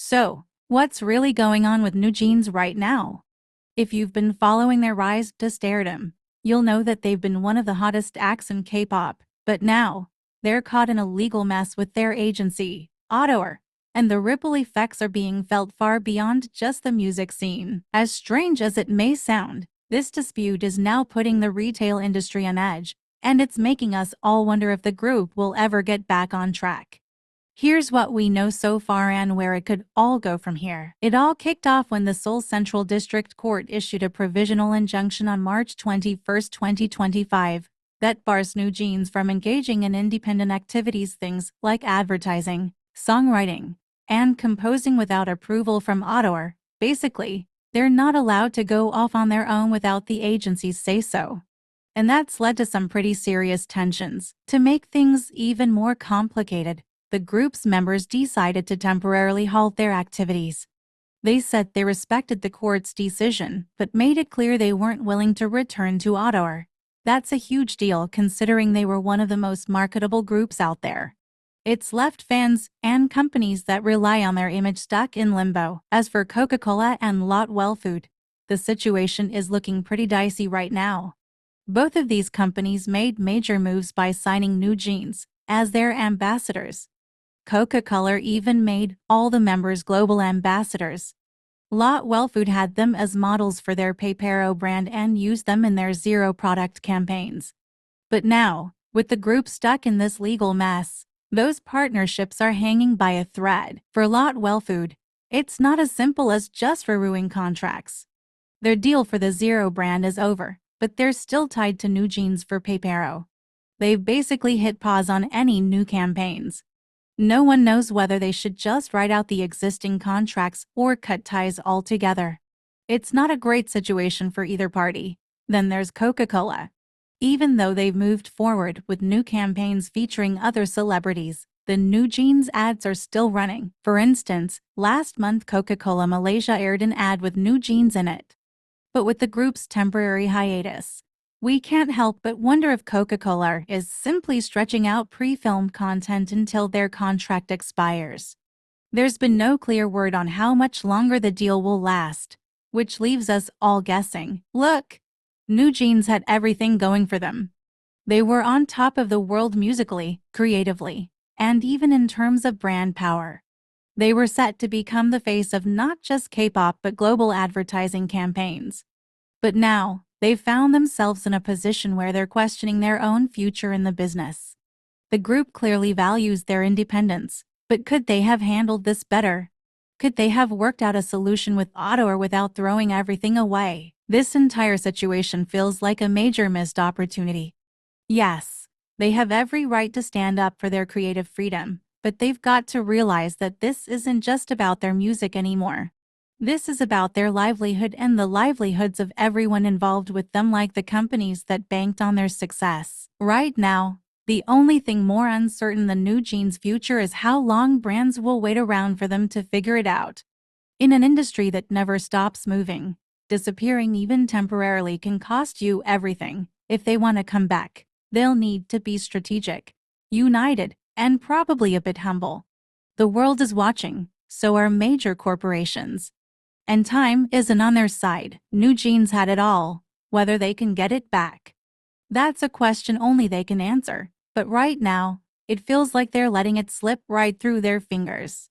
So, what's really going on with NewJeans right now? If you've been following their rise to stardom, you'll know that they've been one of the hottest acts in K-pop, but now, they're caught in a legal mess with their agency, Otter, and the ripple effects are being felt far beyond just the music scene. As strange as it may sound, this dispute is now putting the retail industry on edge, and it's making us all wonder if the group will ever get back on track. Here's what we know so far and where it could all go from here. It all kicked off when the Seoul Central District Court issued a provisional injunction on March 21, 2025, that bars NewJeans from engaging in independent activities, things like advertising, songwriting, and composing without approval from Otter. Basically, they're not allowed to go off on their own without the agency's say-so. And that's led to some pretty serious tensions. To make things even more complicated, the group's members decided to temporarily halt their activities. They said they respected the court's decision, but made it clear they weren't willing to return to Otter. That's a huge deal considering they were one of the most marketable groups out there. It's left fans and companies that rely on their image stuck in limbo. As for Coca-Cola and Lot Food, the situation is looking pretty dicey right now. Both of these companies made major moves by signing NewJeans as their ambassadors. Coca-Cola even made all the members global ambassadors. Lot Food had them as models for their Pepero brand and used them in their zero product campaigns. But now, with the group stuck in this legal mess, those partnerships are hanging by a thread. For Lot Food, it's not as simple as just renewing contracts. Their deal for the zero brand is over, but they're still tied to NewJeans for Pepero. They've basically hit pause on any new campaigns. No one knows whether they should just write out the existing contracts or cut ties altogether. It's not a great situation for either party. Then there's Coca-Cola. Even though they've moved forward with new campaigns featuring other celebrities, the NewJeans ads are still running. For instance, last month Coca-Cola Malaysia aired an ad with NewJeans in it. But with the group's temporary hiatus, we can't help but wonder if Coca-Cola is simply stretching out pre-filmed content until their contract expires. There's been no clear word on how much longer the deal will last, which leaves us all guessing. Look, NewJeans had everything going for them. They were on top of the world musically, creatively, and even in terms of brand power. They were set to become the face of not just K-pop but global advertising campaigns. But now, they've found themselves in a position where they're questioning their own future in the business. The group clearly values their independence, but could they have handled this better? Could they have worked out a solution with Otter without throwing everything away? This entire situation feels like a major missed opportunity. Yes, they have every right to stand up for their creative freedom, but they've got to realize that this isn't just about their music anymore. This is about their livelihood and the livelihoods of everyone involved with them, like the companies that banked on their success. Right now, the only thing more uncertain than NewJeans' future is how long brands will wait around for them to figure it out. In an industry that never stops moving, disappearing even temporarily can cost you everything. If they want to come back, they'll need to be strategic, united, and probably a bit humble. The world is watching, so are major corporations. And time isn't on their side. NewJeans had it all. Whether they can get it back, that's a question only they can answer. But right now, it feels like they're letting it slip right through their fingers.